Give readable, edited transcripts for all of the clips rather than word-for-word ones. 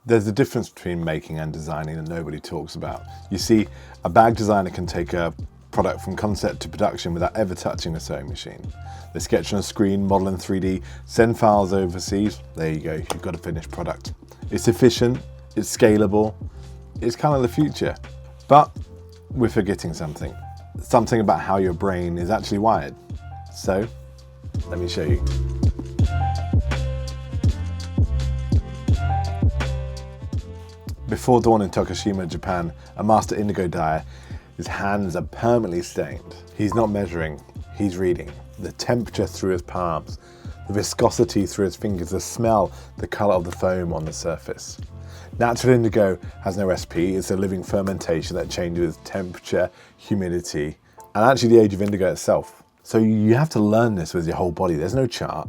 There's a difference between making and designing that nobody talks about. You see, a bag designer can take a product from concept to production without ever touching a sewing machine. They sketch on a screen, model in 3D, send files overseas. There you go, you've got a finished product. It's efficient, it's scalable, it's kind of the future. But we're forgetting something about how your brain is actually wired. So, let me show you. Before dawn in Tokushima, Japan, a master indigo dyer, his hands are permanently stained. He's not measuring, he's reading. The temperature through his palms, the viscosity through his fingers, the smell, the colour of the foam on the surface. Natural indigo has no SP, it's a living fermentation that changes temperature, humidity, and actually the age of indigo itself. So you have to learn this with your whole body. There's no chart.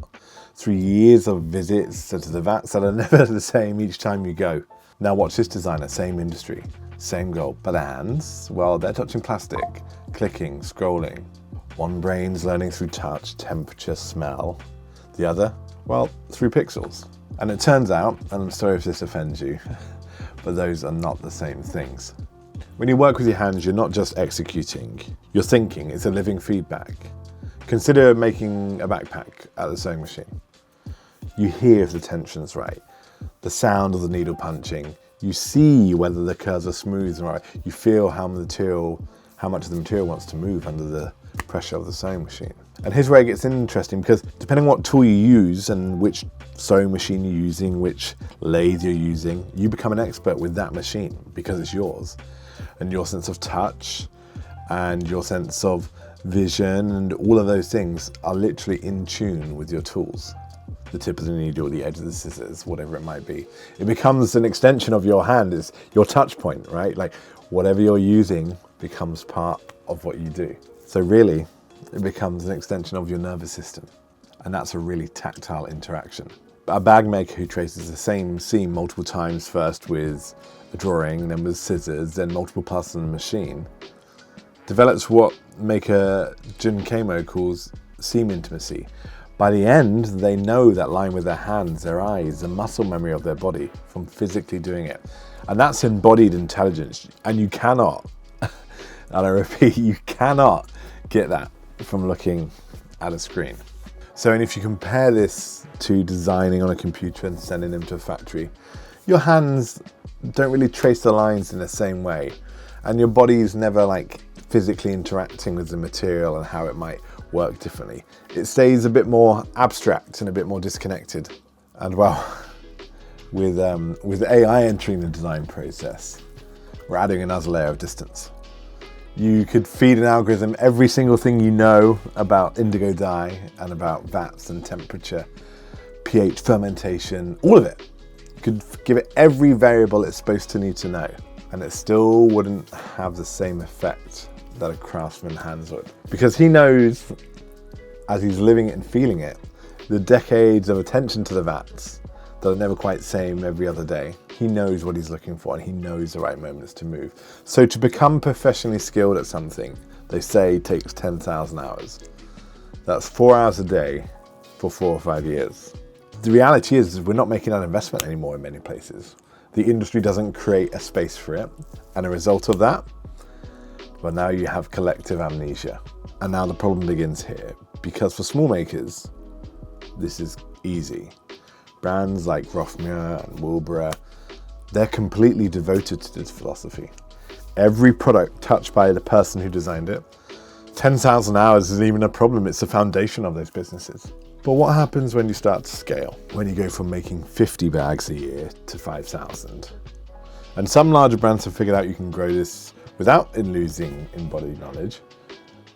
Through years of visits to the vats that are never the same each time you go. Now watch this designer, same industry, same goal, but the hands, well, they're touching plastic, clicking, scrolling. One brain's learning through touch, temperature, smell. The other, well, through pixels. And it turns out, and I'm sorry if this offends you, but those are not the same things. When you work with your hands, you're not just executing, you're thinking, it's a living feedback. Consider making a backpack at the sewing machine. You hear if the tension's right, the sound of the needle punching, you see whether the curves are smooth and right, you feel how much of the material wants to move under the pressure of the sewing machine. And here's where it gets interesting, because depending on what tool you use and which sewing machine you're using, which lathe you're using, you become an expert with that machine because it's yours. And your sense of touch and your sense of vision and all of those things are literally in tune with your tools. The tip of the needle, the edge of the scissors, whatever it might be. It becomes an extension of your hand, it's your touch point, right? Like whatever you're using becomes part of what you do. So really, it becomes an extension of your nervous system. And that's a really tactile interaction. A bag maker who traces the same seam multiple times, first with a drawing, then with scissors, then multiple passes on the machine, develops what maker Jun Kamo calls seam intimacy. By the end, they know that line with their hands, their eyes, the muscle memory of their body from physically doing it. And that's embodied intelligence. And you cannot, and I repeat, you cannot get that from looking at a screen. So, and if you compare this to designing on a computer and sending them to a factory, your hands don't really trace the lines in the same way. And your body's never like physically interacting with the material and how it might work differently. It stays a bit more abstract and a bit more disconnected. And well, with AI entering the design process, we're adding another layer of distance. You could feed an algorithm every single thing you know about indigo dye and about vats and temperature, pH, fermentation, all of it. You could give it every variable it's supposed to need to know, and it still wouldn't have the same effect that a craftsman's hands would. Because he knows, as he's living it and feeling it, the decades of attention to the vats that are never quite the same every other day. He knows what he's looking for and he knows the right moments to move. So to become professionally skilled at something, they say takes 10,000 hours. That's 4 hours a day for 4 or 5 years. The reality is we're not making that investment anymore in many places. The industry doesn't create a space for it. And a result of that, well, now you have collective amnesia. And now the problem begins here, because for small makers, this is easy. Brands like Rothmüller and Wilbur, they're completely devoted to this philosophy. Every product touched by the person who designed it, 10,000 hours isn't even a problem, it's the foundation of those businesses. But what happens when you start to scale? When you go from making 50 bags a year to 5,000? And some larger brands have figured out you can grow this without losing embodied knowledge,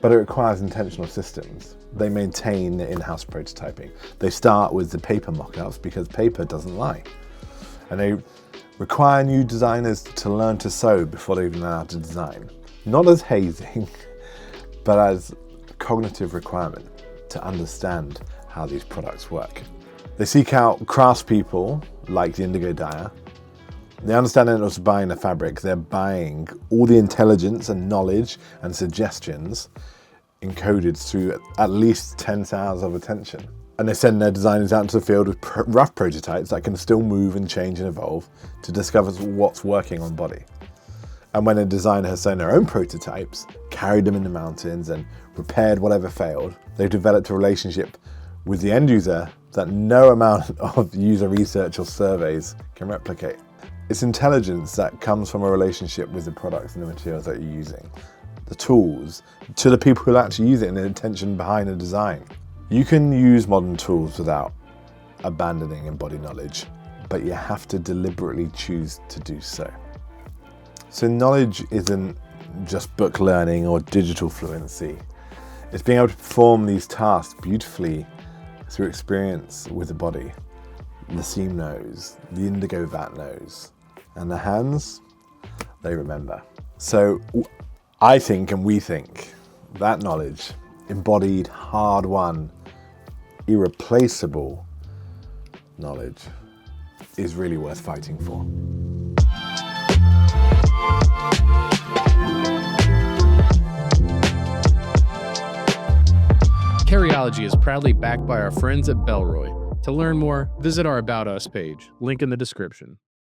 but it requires intentional systems. They maintain their in-house prototyping. They start with the paper mock-ups because paper doesn't lie. And they require new designers to learn to sew before they even know how to design. Not as hazing, but as a cognitive requirement to understand how these products work. They seek out craftspeople like the indigo dyer. They understand they're not just buying the fabric, they're buying all the intelligence and knowledge and suggestions encoded through at least 10 hours of attention. And they send their designers out into the field with rough prototypes that can still move and change and evolve to discover what's working on body. And when a designer has sewn their own prototypes, carried them in the mountains and repaired whatever failed, they've developed a relationship with the end user that no amount of user research or surveys can replicate. It's intelligence that comes from a relationship with the products and the materials that you're using, the tools, to the people who actually use it and the intention behind the design. You can use modern tools without abandoning embodied knowledge, but you have to deliberately choose to do so. So knowledge isn't just book learning or digital fluency. It's being able to perform these tasks beautifully through experience with the body. The seam knows, the indigo vat knows, and the hands, they remember. So I think, and we think, that knowledge, embodied, hard-won, irreplaceable knowledge, is really worth fighting for. Carryology is proudly backed by our friends at Bellroy. To learn more, visit our About Us page, link in the description.